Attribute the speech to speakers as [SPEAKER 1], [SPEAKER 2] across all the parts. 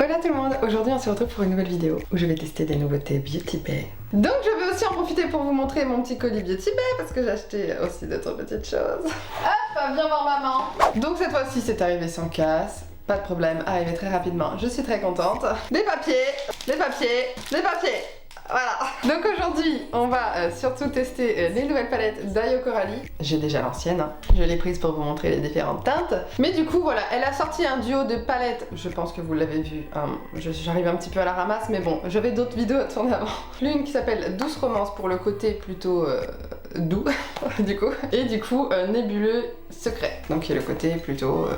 [SPEAKER 1] Hola tout le monde, aujourd'hui on se retrouve pour une nouvelle vidéo où je vais tester des nouveautés Beauty Bay. Donc je vais aussi en profiter pour vous montrer mon petit colis Beauty Bay parce que j'ai acheté aussi d'autres petites choses. Hop, viens voir maman. Donc cette fois-ci c'est arrivé sans casse. Pas de problème, arrivé très rapidement, je suis très contente. Des papiers, des papiers, des papiers. Voilà. Donc aujourd'hui, on va surtout tester les nouvelles palettes d'Ayo Coralie. J'ai déjà l'ancienne, hein. Je l'ai prise pour vous montrer les différentes teintes. Mais du coup, voilà, elle a sorti un duo de palettes. Je pense que vous l'avez vu. J'arrive un petit peu à la ramasse, mais bon, j'avais d'autres vidéos à tourner avant. L'une qui s'appelle Douce Romance pour le côté plutôt doux, du coup. Et du coup, Nébuleux Secret. Donc qui est le côté plutôt...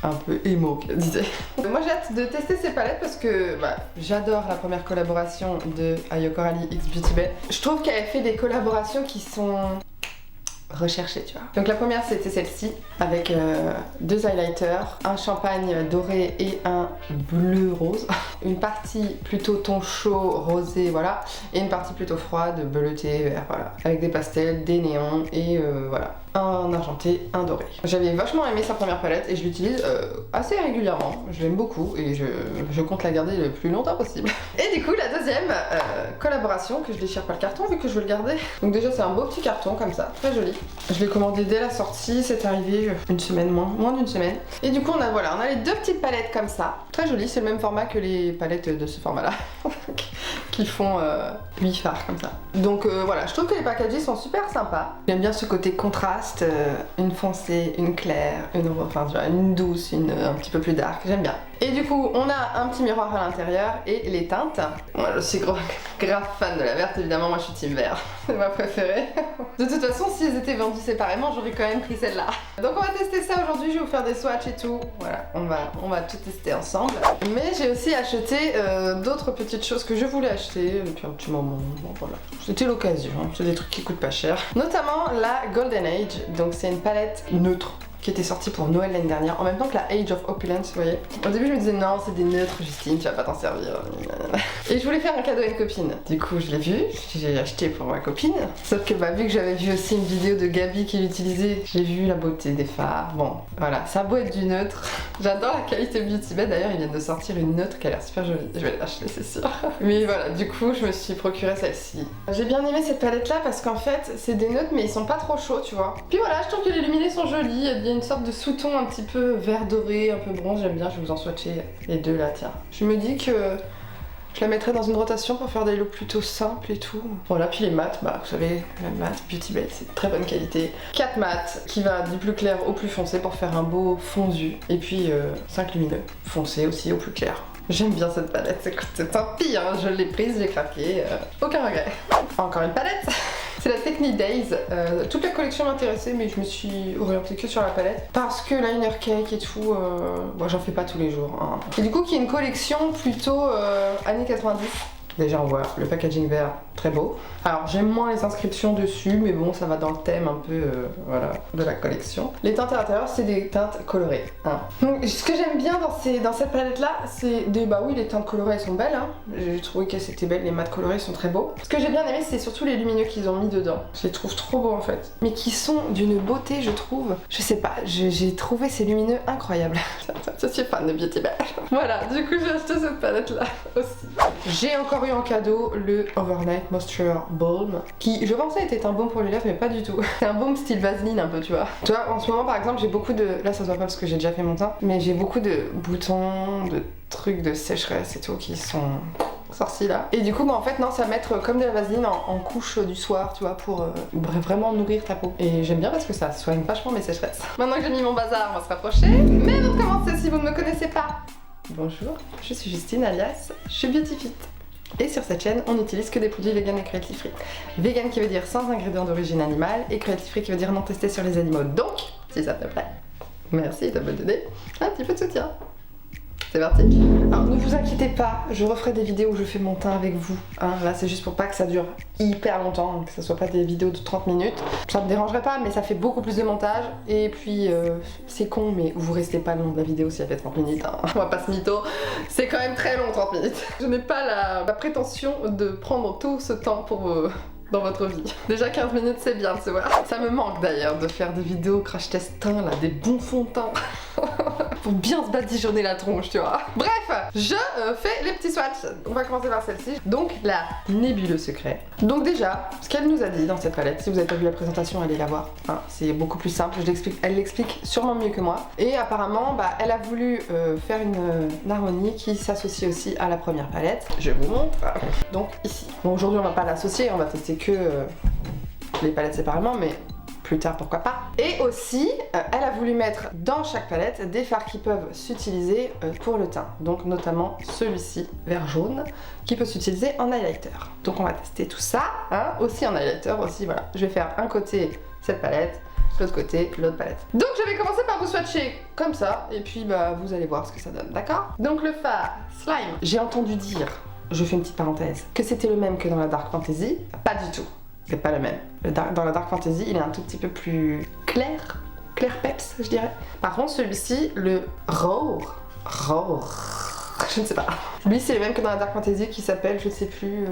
[SPEAKER 1] un peu émo, qu'elle disait. Moi j'ai hâte de tester ces palettes parce que j'adore la première collaboration de Ayo Coralie X Beauty Bay. Je trouve qu'elle fait des collaborations qui sont recherchées, tu vois. Donc la première c'était celle-ci avec deux highlighters, un champagne doré et un bleu rose. Une partie plutôt ton chaud rosé, voilà, et une partie plutôt froide, bleuté, vert, voilà. Avec des pastels, des néons et voilà. Un argenté, un doré. J'avais vachement aimé sa première palette et je l'utilise assez régulièrement. Je l'aime beaucoup et je compte la garder le plus longtemps possible. Et du coup la deuxième collaboration, que je déchire pas le carton vu que je veux le garder. Donc déjà c'est un beau petit carton comme ça, très joli. Je l'ai commandé dès la sortie, c'est arrivé une semaine, moins d'une semaine. Et du coup on a les deux petites palettes comme ça. Très joli, c'est le même format que les palettes de ce format là. Qui font 8 fards comme ça. Donc voilà, je trouve que les packaging sont super sympas. J'aime bien ce côté contraste, une foncée, une claire, une douce, un petit peu plus dark, j'aime bien. Et du coup, on a un petit miroir à l'intérieur et les teintes. Moi, je suis grave fan de la verte, évidemment, moi je suis team vert. C'est ma préférée. De toute façon, si elles étaient vendues séparément, j'aurais quand même pris celle-là. Donc on va tester ça aujourd'hui, je vais vous faire des swatchs et tout. Voilà, on va tout tester ensemble. Mais j'ai aussi acheté d'autres petites choses que je voulais acheter depuis un petit moment. Bon, voilà. C'était l'occasion, hein. C'est des trucs qui coûtent pas cher. Notamment la Golden Age, donc c'est une palette neutre qui était sortie pour Noël l'année dernière, en même temps que la Age of Opulence, vous voyez. Au début je me disais non, c'est des neutres Justine, tu vas pas t'en servir. Et je voulais faire un cadeau à une copine. Du coup je l'ai vu, j'ai acheté pour ma copine. Sauf que vu que j'avais vu aussi une vidéo de Gabi qui l'utilisait, j'ai vu la beauté des fards. Bon, voilà, ça a beau être du neutre. J'adore la qualité Beauty Bay, d'ailleurs ils viennent de sortir une neutre qui a l'air super jolie. Je vais l'acheter c'est sûr. Mais voilà, du coup je me suis procuré celle-ci. J'ai bien aimé cette palette là parce qu'en fait c'est des neutres mais ils sont pas trop chauds, tu vois. Puis voilà, je trouve que les luminés sont jolis, il y a une sorte de sous-ton un petit peu vert doré, un peu bronze, j'aime bien, je vais vous en swatcher les deux là, tiens. Je me dis que je la mettrais dans une rotation pour faire des looks plutôt simples et tout. Voilà, puis les mats, vous savez, les mats Beauty Bay, c'est de très bonne qualité. 4 mats qui va du plus clair au plus foncé pour faire un beau fondu. Et puis 5 lumineux, foncé aussi au plus clair. J'aime bien cette palette, c'est tant pis, hein, je l'ai prise, j'ai craqué, aucun regret. Encore une palette. C'est la Technique Days. Toute la collection m'intéressait, mais je me suis orientée que sur la palette. Parce que Liner Cake et tout, bon, j'en fais pas tous les jours. Hein. Et du coup, qui est une collection plutôt années 90. Déjà on voit le packaging vert très beau. Alors j'aime moins les inscriptions dessus mais bon ça va dans le thème un peu voilà, de la collection. Les teintes à l'intérieur c'est des teintes colorées. Hein. Donc ce que j'aime bien dans cette palette là c'est des... oui les teintes colorées elles sont belles hein. J'ai trouvé qu'elles étaient belles, les mats colorés sont très beaux. Ce que j'ai bien aimé c'est surtout les lumineux qu'ils ont mis dedans. Je les trouve trop beaux en fait. Mais qui sont d'une beauté je trouve. Je sais pas, j'ai trouvé ces lumineux incroyables. Je suis fan de Beauty Bay. Voilà, du coup j'ai acheté cette palette là aussi. J'ai encore eu en cadeau le Overnight Moisture Balm qui je pensais était un baume pour les lèvres mais pas du tout. C'est un baume style Vaseline un peu tu vois. Tu vois en ce moment par exemple j'ai beaucoup de... Là ça se voit pas parce que j'ai déjà fait mon teint mais j'ai beaucoup de boutons, de trucs de sécheresse et tout qui sont sortis là. Et du coup en fait non ça va mettre comme de la vaseline en couche du soir tu vois pour vraiment nourrir ta peau. Et j'aime bien parce que ça soigne vachement mes sécheresses. Maintenant que j'ai mis mon bazar on va se rapprocher. Mais avant de commencer si vous ne me connaissez pas. Bonjour, je suis Justine alias je suis Beauty Fit. Et sur cette chaîne, on n'utilise que des produits vegan et cruelty free. Vegan qui veut dire sans ingrédients d'origine animale et cruelty free qui veut dire non testé sur les animaux. Donc, si ça te plaît, merci de me donner un petit peu de soutien. C'est parti. Alors ne vous inquiétez pas, je referai des vidéos où je fais mon teint avec vous. Hein, là c'est juste pour pas que ça dure hyper longtemps, que ce soit pas des vidéos de 30 minutes. Ça me dérangerait pas mais ça fait beaucoup plus de montage. Et puis c'est con mais vous restez pas le long de la vidéo si elle fait 30 minutes. Hein. On va pas se mytho, c'est quand même très long 30 minutes. Je n'ai pas la prétention de prendre tout ce temps pour... dans votre vie. Déjà 15 minutes c'est bien, tu vois. Ça me manque d'ailleurs de faire des vidéos crash test teint là, des bons fonds de teint. Pour bien se badigeonner la tronche, tu vois. Bref, je fais les petits swatchs. On va commencer par celle-ci. Donc la Nébuleux Secret. Donc déjà, ce qu'elle nous a dit dans cette palette, si vous n'avez pas vu la présentation, allez la voir. Hein, c'est beaucoup plus simple, elle l'explique sûrement mieux que moi. Et apparemment, elle a voulu faire une harmonie qui s'associe aussi à la première palette. Je vous montre. Donc ici. Bon, aujourd'hui on va pas l'associer, on va tester que les palettes séparément, mais plus tard pourquoi pas. Et aussi, elle a voulu mettre dans chaque palette des fards qui peuvent s'utiliser pour le teint. Donc notamment celui-ci, vert jaune, qui peut s'utiliser en highlighter. Donc on va tester tout ça, hein, aussi en highlighter, aussi voilà. Je vais faire un côté cette palette, l'autre côté l'autre palette. Donc je vais commencer par vous swatcher comme ça, et puis vous allez voir ce que ça donne, d'accord? Donc le fard Slime, j'ai entendu dire, je fais une petite parenthèse, que c'était le même que dans la Dark Fantasy. Pas du tout. C'est pas le même. Dans la Dark Fantasy, il est un tout petit peu plus clair peps, je dirais. Par contre, celui-ci, le Roar, je ne sais pas. Lui, c'est le même que dans la Dark Fantasy qui s'appelle, je sais plus,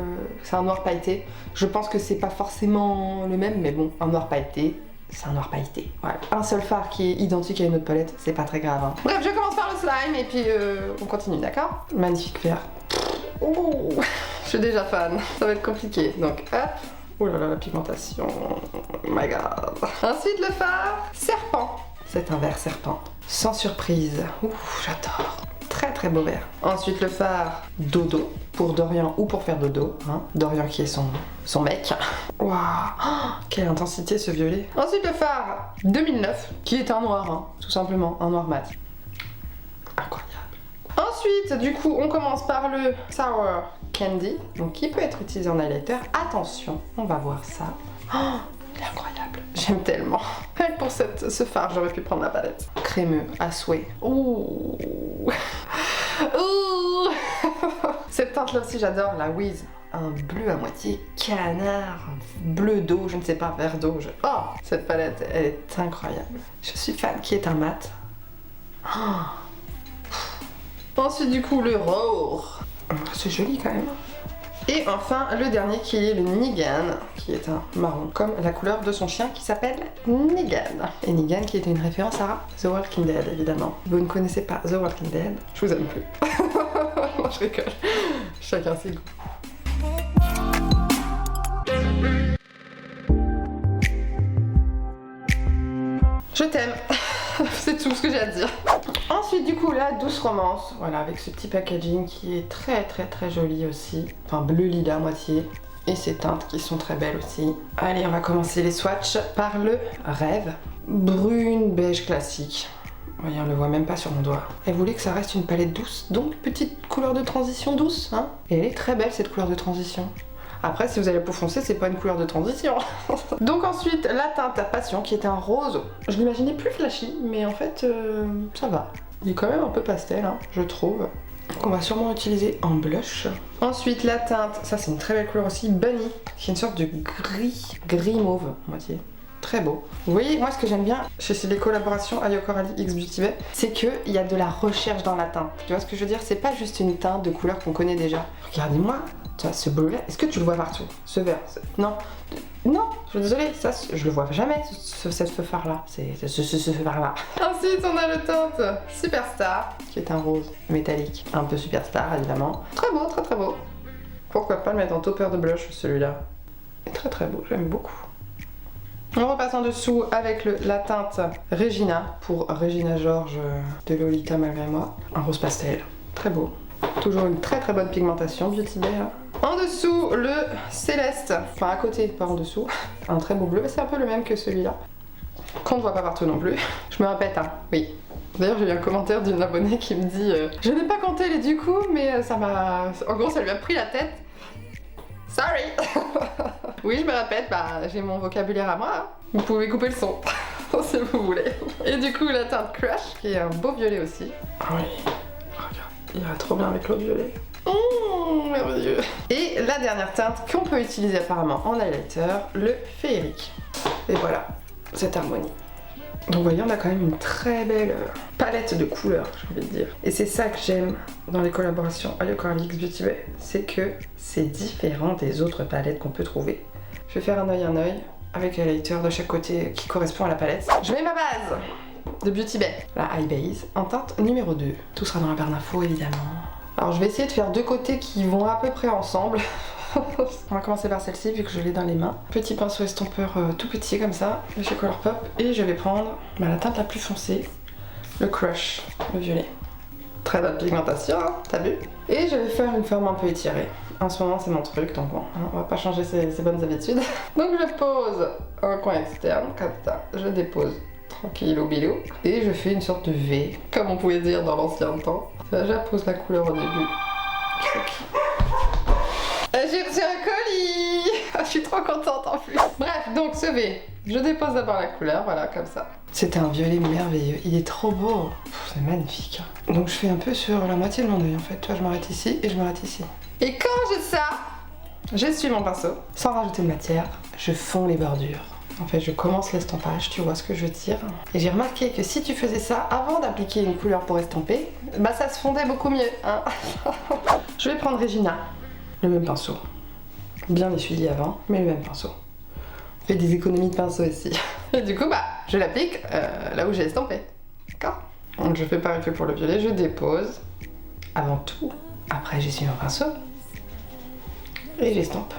[SPEAKER 1] c'est un noir pailleté. Je pense que c'est pas forcément le même, mais bon, un noir pailleté, c'est un noir pailleté. Voilà. Un seul fard qui est identique à une autre palette, c'est pas très grave. Hein. Bref, je commence par le slime et puis on continue, d'accord? Magnifique vert. Oh, je suis déjà fan. Ça va être compliqué. Donc, hop. Oh là là, la pigmentation, oh my god. Ensuite, le fard Serpent. C'est un vert serpent, sans surprise. Ouh, j'adore. Très très beau vert. Ensuite, le fard Dodo, pour Dorian ou pour faire dodo. Hein. Dorian qui est son mec. Waouh, oh, quelle intensité ce violet. Ensuite, le fard 2009, qui est un noir, hein, tout simplement, un noir mat. Incroyable. Ensuite, du coup, on commence par le Sour Candy, donc qui peut être utilisé en highlighter. Attention, on va voir ça. Oh, il est incroyable. J'aime tellement. Pour ce fard, j'aurais pu prendre la palette. Crémeux, à souhait. Ouh. Ouh. Cette teinte-là aussi, j'adore, la Wiz. Un bleu à moitié canard, bleu d'eau, je ne sais pas, vert d'eau. Oh, cette palette, elle est incroyable. Je suis fan, qui est un mat. Oh. Ensuite, du coup, le Roar. C'est joli quand même. Et enfin, le dernier qui est le Nigan, qui est un marron, comme la couleur de son chien qui s'appelle Nigan. Et Nigan qui était une référence à The Walking Dead, évidemment. Vous ne connaissez pas The Walking Dead, je vous aime plus. Non, je rigole. Chacun ses goûts. Je t'aime. C'est tout ce que j'ai à dire. Ensuite, du coup, la Douce Romance, voilà, avec ce petit packaging qui est très très très joli aussi. Enfin, bleu lilas à moitié. Et ces teintes qui sont très belles aussi. Allez, on va commencer les swatchs par le Rêve. Brune beige classique. Vous voyez, on le voit même pas sur mon doigt. Elle voulait que ça reste une palette douce, donc petite couleur de transition douce, hein. Et elle est très belle cette couleur de transition. Après, si vous allez peau foncée, c'est pas une couleur de transition. Donc ensuite, la teinte à Passion, qui est un rose. Je l'imaginais plus flashy, mais en fait, ça va. Il est quand même un peu pastel, hein, je trouve. Qu'on va sûrement utiliser en blush. Ensuite, la teinte, ça c'est une très belle couleur aussi, Bunny, qui est une sorte de gris mauve, moitié. Très beau. Vous voyez, moi ce que j'aime bien chez les collaborations Ayo Coralie X Beauty Bay, c'est qu'il y a de la recherche dans la teinte. Tu vois ce que je veux dire? C'est pas juste une teinte de couleur qu'on connaît déjà. Regardez-moi, tu vois, ce bleu-là, est-ce que tu le vois partout? Ce vert, non. Non, je suis désolée, ça, je le vois jamais, ce fard-là. Ce fard-là. Ensuite, on a le teinte Superstar, qui est un rose métallique. Un peu Superstar, évidemment. Très beau, très très beau. Pourquoi pas le mettre en topper de blush, celui-là? Très très beau, j'aime beaucoup. On repasse en dessous avec la teinte Regina, pour Regina George de Lolita malgré moi. Un rose pastel, très beau. Toujours une très très bonne pigmentation, Beauty Bay. En dessous, le Céleste, enfin à côté, pas en dessous. Un très beau bleu, c'est un peu le même que celui-là. Qu'on ne voit pas partout non plus. Je me répète, hein, oui. D'ailleurs, j'ai eu un commentaire d'une abonnée qui me dit je n'ai pas compté les du coup, mais ça m'a... En gros, ça lui a pris la tête. Sorry. Oui, je me répète, j'ai mon vocabulaire à moi. Hein. Vous pouvez couper le son, si vous voulez. Et du coup, la teinte Crush, qui est un beau violet aussi. Oui, regarde, il va trop bien avec l'autre violet. Merveilleux. Et la dernière teinte qu'on peut utiliser apparemment en highlighter, le Féerique. Et voilà, cette harmonie. Donc vous voyez, on a quand même une très belle palette de couleurs, j'ai envie de dire. Et c'est ça que j'aime dans les collaborations Ayo Coralie X Beauty Bay, c'est que c'est différent des autres palettes qu'on peut trouver. Je vais faire un œil avec un highlighter de chaque côté qui correspond à la palette. Je mets ma base de Beauty Bay, la High Base, en teinte numéro 2. Tout sera dans la barre d'infos évidemment. Alors je vais essayer de faire deux côtés qui vont à peu près ensemble. On va commencer par celle-ci vu que je l'ai dans les mains. Petit pinceau estompeur tout petit comme ça, de chez Colourpop. Et je vais prendre la teinte la plus foncée, le Crush, le violet. Très bonne pigmentation, hein, t'as vu? Et je vais faire une forme un peu étirée. En ce moment c'est mon truc, donc bon, on va pas changer ses bonnes habitudes. Donc je pose un coin externe, comme ça. Je dépose tranquillou bilou. Et je fais une sorte de V, comme on pouvait dire dans l'ancien temps. J'appose la couleur au début. J'ai reçu un colis. Je suis trop contente en plus. Bref, donc ce V, je dépose d'abord la couleur, voilà, comme ça. C'était un violet merveilleux, il est trop beau. C'est magnifique. Donc je fais un peu sur la moitié de mon œil en fait. Tu vois, je m'arrête ici et je m'arrête ici. Et quand j'ai ça, j'essuie mon pinceau. Sans rajouter de matière, je fonds les bordures. En fait, je commence l'estampage, tu vois ce que je veux dire. Et j'ai remarqué que si tu faisais ça avant d'appliquer une couleur pour estamper, bah ça se fondait beaucoup mieux, hein. Je vais prendre Regina, le même pinceau. Bien essuyé avant, mais le même pinceau. On fait des économies de pinceau ici. Et du coup, bah, je l'applique là où j'ai estampé. D'accord? Donc je fais pareil que pour le violet, je dépose avant tout. Après, j'essuie mon pinceau et j'estampe.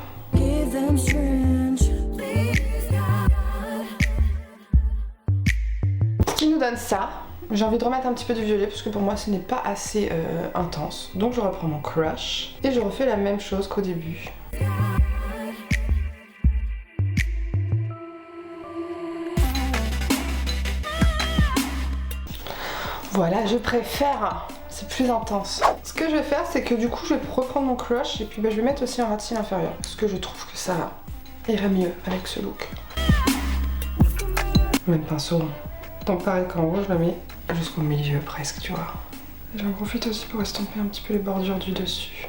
[SPEAKER 1] Ce qui nous donne ça, j'ai envie de remettre un petit peu de violet parce que pour moi ce n'est pas assez intense. Donc je reprends mon Crush et je refais la même chose qu'au début. Voilà, je préfère, c'est plus intense. Ce que je vais faire, c'est que du coup je vais reprendre mon Crush et puis bah, je vais mettre aussi un ras de cils inférieur parce que je trouve que ça irait mieux avec ce look. Même pinceau. Donc pareil qu'en haut, je le mets jusqu'au milieu presque, tu vois. J'en profite aussi pour estomper un petit peu les bordures du dessus.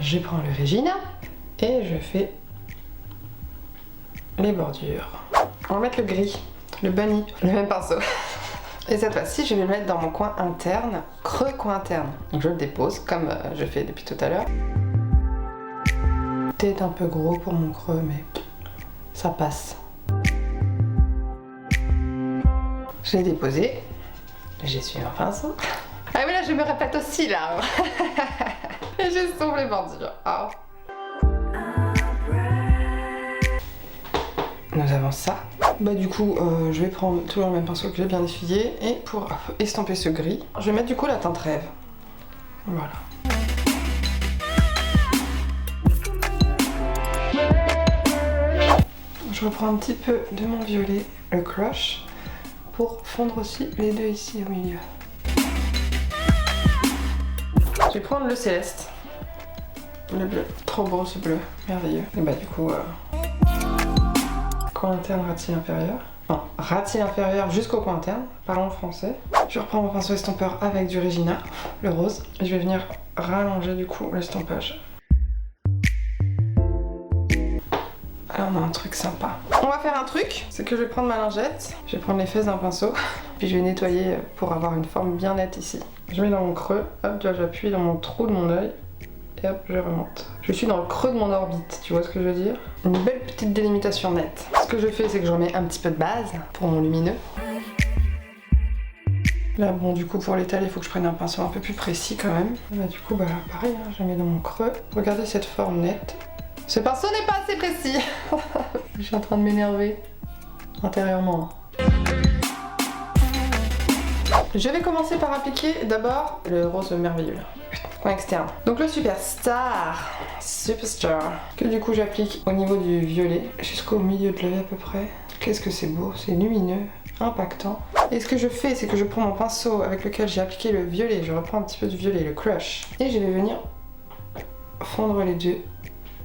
[SPEAKER 1] Je prends le Regina et je fais les bordures. On va mettre le gris, le bunny, le même pinceau. Et cette fois-ci, je vais le mettre dans mon coin interne, creux coin interne. Donc je le dépose comme je fais depuis tout à l'heure. Peut-être un peu gros pour mon creux, mais ça passe. Je l'ai déposé. J'essuie un pinceau. Ah mais là je me répète aussi là. Et j'estompe les bordures. Oh. Nous avons ça. Bah du coup je vais prendre toujours le même pinceau que j'ai bien essuyé. Et pour estomper ce gris, je vais mettre du coup la teinte rêve. Voilà. Je reprends un petit peu de mon violet, le Crush, pour fondre aussi les deux ici au milieu. Je vais prendre le céleste, le bleu. Trop beau ce bleu, merveilleux. Et bah du coup, coin interne, ras de cils inférieur. Non, ras de cils inférieur jusqu'au coin interne, parlons français. Je reprends mon pinceau estompeur avec du Regina, le rose. Et je vais venir rallonger du coup l'estampage. Là on a un truc sympa. On va faire un truc, c'est que je vais prendre ma lingette, je vais prendre les fesses d'un pinceau, puis je vais nettoyer pour avoir une forme bien nette ici. Je mets dans mon creux, hop, j'appuie dans mon trou de mon œil, et hop, je remonte. Je suis dans le creux de mon orbite, tu vois ce que je veux dire? Une belle petite délimitation nette. Ce que je fais, c'est que j'en mets un petit peu de base pour mon lumineux. Là, bon, du coup, pour l'étaler, il faut que je prenne un pinceau un peu plus précis quand même. Là, du coup, bah, pareil, hein, je la mets dans mon creux. Regardez cette forme nette. Ce pinceau n'est pas assez précis. Je suis en train de m'énerver intérieurement. Je vais commencer par appliquer d'abord le rose merveilleux, coin externe. Donc le Superstar, que du coup j'applique au niveau du violet jusqu'au milieu de l'œil à peu près. Qu'est-ce que c'est beau, c'est lumineux, impactant. Et ce que je fais, c'est que je prends mon pinceau avec lequel j'ai appliqué le violet, je reprends un petit peu de violet, le Crush, et je vais venir fondre les deux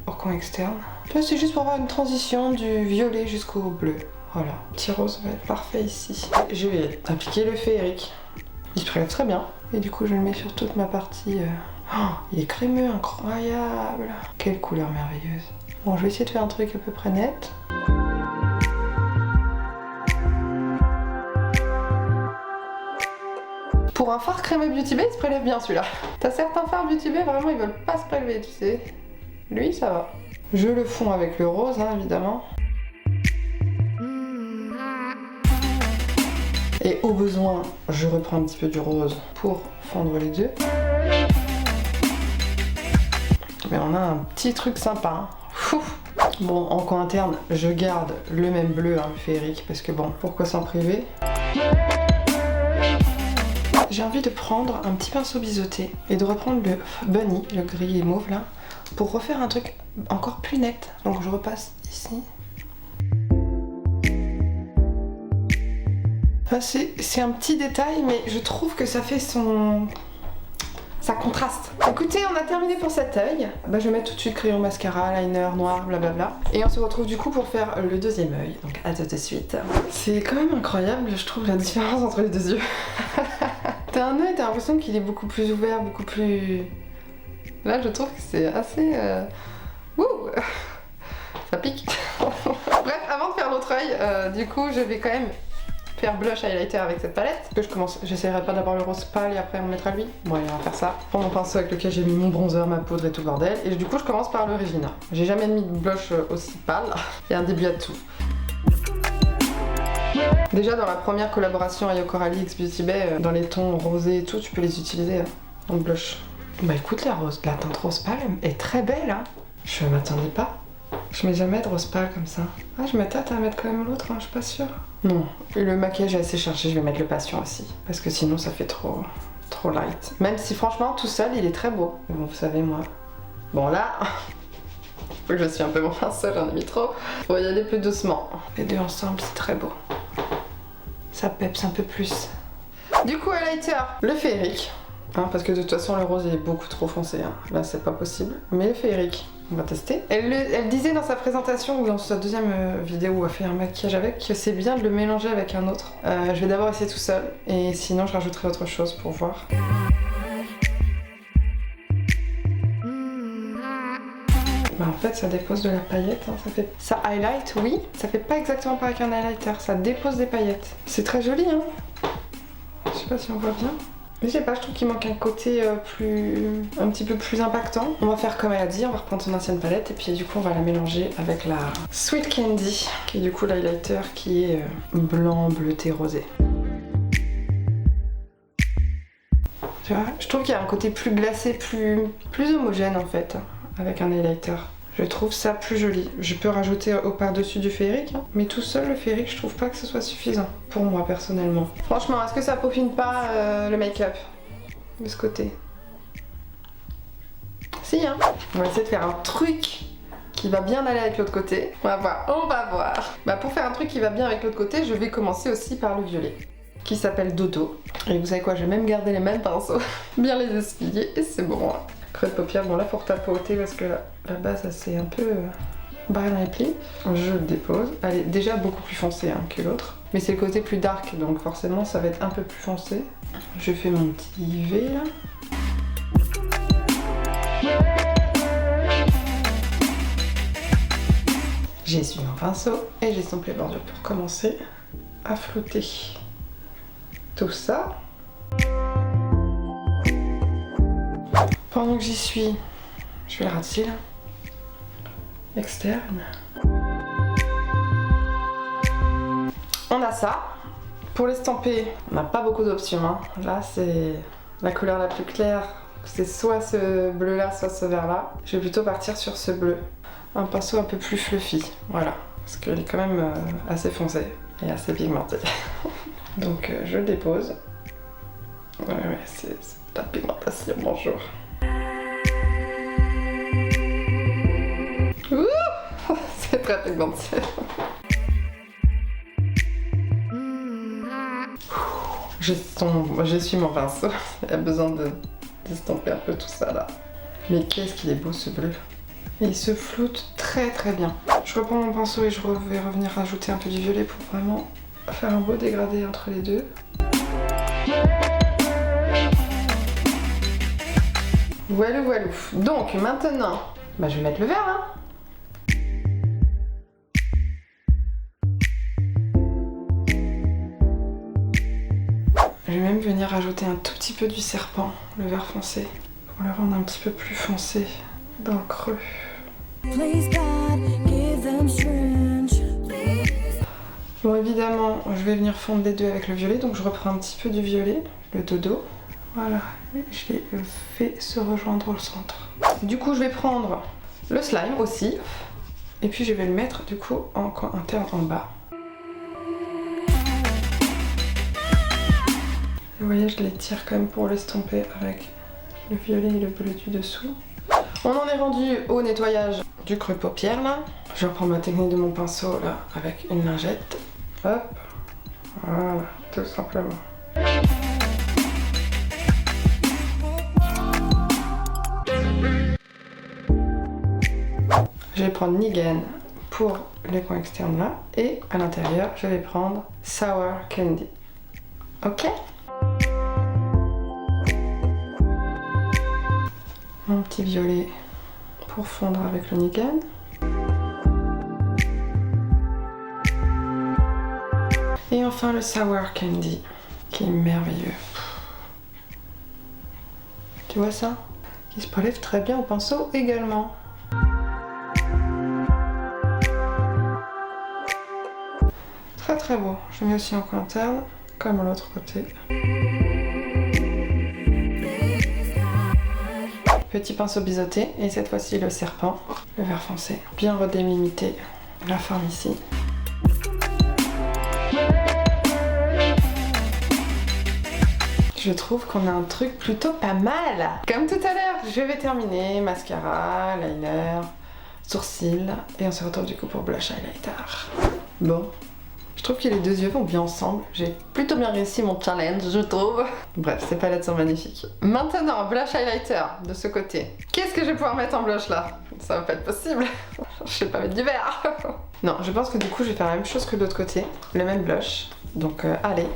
[SPEAKER 1] au coin externe. Là c'est juste pour avoir une transition du violet jusqu'au bleu. Voilà, petit rose va être parfait ici. Je vais appliquer le féerique. Il se prélève très bien. Et du coup je le mets sur toute ma partie. Oh, il est crémeux, incroyable. Quelle couleur merveilleuse. Bon, je vais essayer de faire un truc à peu près net. Pour un fard crémeux Beauty Bay, il se prélève bien celui-là. T'as certains fards Beauty Bay, vraiment ils veulent pas se prélever, tu sais. Lui, ça va. Je le fonds avec le rose, hein, évidemment. Et au besoin, je reprends un petit peu du rose pour fondre les deux. Mais on a un petit truc sympa. Hein. Fou. Bon, en coin interne, je garde le même bleu, hein, le féerique, parce que bon, pourquoi s'en priver? J'ai envie de prendre un petit pinceau biseauté et de reprendre le bunny, le gris et mauve là, pour refaire un truc encore plus net. Donc je repasse ici. Enfin, c'est un petit détail, mais je trouve que ça fait son... ça contraste. Écoutez, on a terminé pour cet œil. Bah, je vais mettre tout de suite crayon mascara, liner, noir, blablabla. Et on se retrouve du coup pour faire le deuxième œil. Donc à tout de suite. C'est quand même incroyable, je trouve, la différence entre les deux yeux. T'as un œil, t'as l'impression qu'il est beaucoup plus ouvert, beaucoup plus... Là, je trouve que c'est assez... Ouh, ça pique. Bref, avant de faire l'autre œil, du coup, je vais quand même faire blush highlighter avec cette palette. Que je commence, j'essaierai pas d'avoir le rose pâle et après on mettra lui. Bon allez, on va faire ça. Prends mon pinceau avec lequel j'ai mis mon bronzer, ma poudre et tout bordel. Et du coup je commence par le Regina. J'ai jamais mis de blush aussi pâle. Il y a un début à tout. Déjà dans la première collaboration Ayo Coralie X Beauty Bay, dans les tons rosés et tout, tu peux les utiliser en blush. Bah écoute, la teinte rose pâle est très belle hein. Je m'attendais pas. Je mets jamais de rose pâle comme ça. Ah, je m'attends à mettre quand même l'autre, hein, je suis pas sûre. Non, et le maquillage est assez chargé, je vais mettre le patient aussi. Parce que sinon ça fait trop light. Même si franchement, tout seul, il est très beau. Bon, vous savez, moi... Bon là, faut que je suis un peu mon pinceau, j'en ai mis trop. Faut y aller plus doucement. Les deux ensemble, c'est très beau. Ça peps un peu plus. Du coup, highlighter, le féerique. Hein, parce que de toute façon, le rose, il est beaucoup trop foncé. Hein. Là, c'est pas possible. Mais le féerique, on va tester. Elle disait dans sa présentation ou dans sa deuxième vidéo où elle fait un maquillage avec que c'est bien de le mélanger avec un autre. Je vais d'abord essayer tout seul et sinon je rajouterai autre chose pour voir. Bah en fait ça dépose de la paillette, hein. Ça highlight, oui, ça fait pas exactement pareil qu'un highlighter, ça dépose des paillettes. C'est très joli hein. Je sais pas si on voit bien. Mais je sais pas, je trouve qu'il manque un côté un petit peu plus impactant. On va faire comme elle a dit, on va reprendre son ancienne palette et puis du coup on va la mélanger avec la Sweet Candy, qui est du coup l'highlighter qui est blanc, bleuté, rosé. Tu vois, je trouve qu'il y a un côté plus glacé, plus homogène en fait, avec un highlighter. Je trouve ça plus joli. Je peux rajouter au par-dessus du féerique, hein, mais tout seul le féerique, je trouve pas que ce soit suffisant pour moi personnellement. Franchement, est-ce que ça peaufine pas le make-up de ce côté? Si, hein. On va essayer de faire un truc qui va bien aller avec l'autre côté. On va voir. Bah pour faire un truc qui va bien avec l'autre côté, je vais commencer aussi par le violet, qui s'appelle Dodo. Et vous savez quoi, je vais même garder les mêmes pinceaux, bien les essuyer et c'est bon. Hein. Creux de paupière, bon là pour tapoter parce que la base c'est un peu barré dans les plis. Je le dépose. Elle est déjà beaucoup plus foncée hein, que l'autre. Mais c'est le côté plus dark donc forcément ça va être un peu plus foncé. Je fais mon petit V là. J'essuie mon pinceau et j'estompe les bordures pour commencer à flouter tout ça. Pendant que j'y suis, je vais le ratisser là. Externe. On a ça. Pour l'estamper, on n'a pas beaucoup d'options. Hein. Là, c'est la couleur la plus claire. C'est soit ce bleu là, soit ce vert là. Je vais plutôt partir sur ce bleu. Un pinceau un peu plus fluffy. Voilà. Parce qu'il est quand même assez foncé et assez pigmenté. Donc je le dépose. Ouais, c'est ta pigmentation, bonjour. Ouh, c'est très pigmenté. Je suis mon pinceau. Il y a besoin d'estomper un peu tout ça là. Mais qu'est-ce qu'il est beau ce bleu. Et il se floute très très bien. Je reprends mon pinceau et je vais revenir rajouter un peu du violet pour vraiment faire un beau dégradé entre les deux. Voilà. Donc maintenant, bah, je vais mettre le vert là. Je vais même venir rajouter un tout petit peu du serpent, le vert foncé, pour le rendre un petit peu plus foncé dans le creux. Bon, évidemment, je vais venir fondre les deux avec le violet, donc je reprends un petit peu du violet, le dodo. Voilà, et je les fais se rejoindre au centre. Du coup, je vais prendre le slime aussi, et puis je vais le mettre du coup en coin interne en bas. Vous voyez, je les tire quand même pour l'estomper avec le violet et le bleu du dessous. On en est rendu au nettoyage du creux paupière là. Je reprends ma technique de mon pinceau là avec une lingette. Hop, voilà, tout simplement. Je vais prendre Nigan pour les coins externes là et à l'intérieur je vais prendre Sour Candy. Ok? Mon petit violet pour fondre avec le Nigan. Et enfin le Sour Candy qui est merveilleux. Tu vois ça? Qui se prélève très bien au pinceau également. Très très beau. Je mets aussi en coin interne comme à l'autre côté. Petit pinceau biseauté et cette fois-ci le serpent, le vert foncé. Bien redélimiter la forme ici. Je trouve qu'on a un truc plutôt pas mal. Comme tout à l'heure, je vais terminer mascara, liner, sourcils et on se retrouve du coup pour blush highlighter. Bon. Je trouve que les deux yeux vont bien ensemble. J'ai plutôt bien réussi mon challenge, je trouve. Bref, ces palettes sont magnifiques. Maintenant, blush highlighter de ce côté. Qu'est-ce que je vais pouvoir mettre en blush là? Ça va pas être possible. Je vais pas mettre du vert. Non, je pense que du coup, je vais faire la même chose que de l'autre côté. Le même blush. Donc, allez.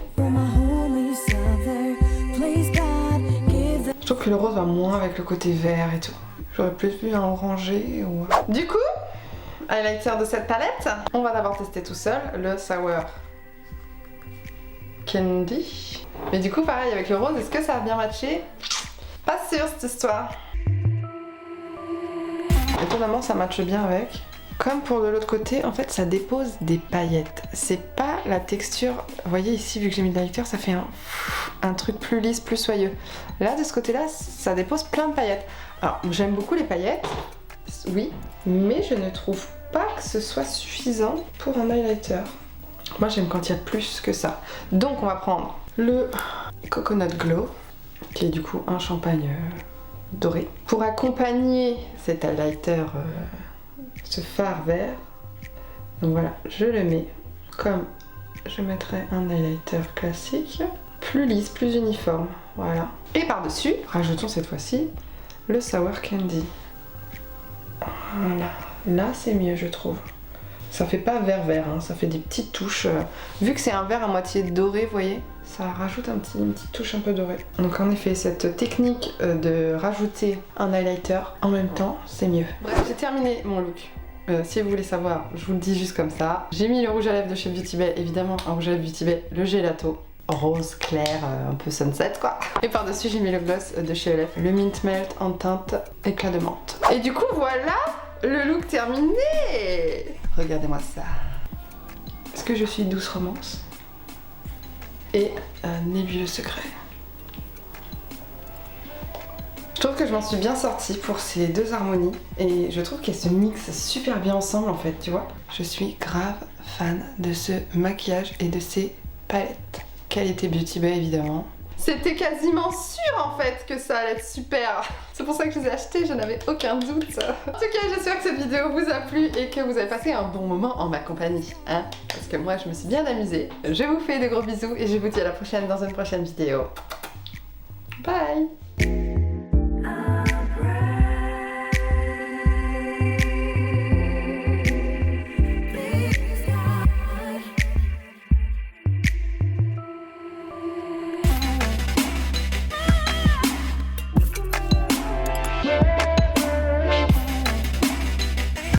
[SPEAKER 1] Je trouve que le rose va moins avec le côté vert et tout. J'aurais plus vu un orangé ou... Du coup, highlighter de cette palette, on va d'abord tester tout seul le Sour Candy. Mais du coup, pareil avec le rose, est-ce que ça va bien matcher? Pas sûr cette histoire. Étonnamment, ça matche bien avec. Comme pour de l'autre côté, en fait, ça dépose des paillettes. C'est pas la texture... Vous voyez ici, vu que j'ai mis de l'highlighter, ça fait un truc plus lisse, plus soyeux. Là, de ce côté-là, ça dépose plein de paillettes. Alors, j'aime beaucoup les paillettes, oui, mais je ne trouve pas que ce soit suffisant pour un highlighter. Moi, j'aime quand il y a plus que ça. Donc, on va prendre le Coconut Glow, qui est du coup un champagne doré. Pour accompagner cet highlighter... ce fard vert, donc voilà, je le mets comme je mettrais un highlighter classique, plus lisse, plus uniforme, voilà. Et par-dessus, rajoutons cette fois-ci le Sour Candy. Voilà, là c'est mieux je trouve. Ça fait pas vert, hein, ça fait des petites touches. Vu que c'est un vert à moitié doré, vous voyez, ça rajoute une petite touche un peu dorée. Donc en effet, cette technique de rajouter un highlighter en même temps, c'est mieux. Bref, j'ai terminé mon look. Si vous voulez savoir, je vous le dis juste comme ça. J'ai mis le rouge à lèvres de chez Beauty Bay, évidemment un rouge à lèvres Beauty Bay, le gelato. Rose clair, un peu sunset quoi. Et par-dessus, j'ai mis le gloss de chez ELF, le Mint Melt en teinte éclat de menthe. Et du coup, voilà le look terminé. Regardez-moi ça. Est-ce que je suis douce romance? Et un nébuleux secret. Je trouve que je m'en suis bien sortie pour ces deux harmonies et je trouve qu'elles se mixent super bien ensemble en fait, tu vois. Je suis grave fan de ce maquillage et de ces palettes. Qualité Beauty Bay évidemment. C'était quasiment sûr en fait que ça allait être super. C'est pour ça que je les ai achetés, je n'avais aucun doute. En tout cas, j'espère que cette vidéo vous a plu et que vous avez passé un bon moment en ma compagnie. Hein, parce que moi, je me suis bien amusée. Je vous fais de gros bisous et je vous dis à la prochaine dans une prochaine vidéo. Bye!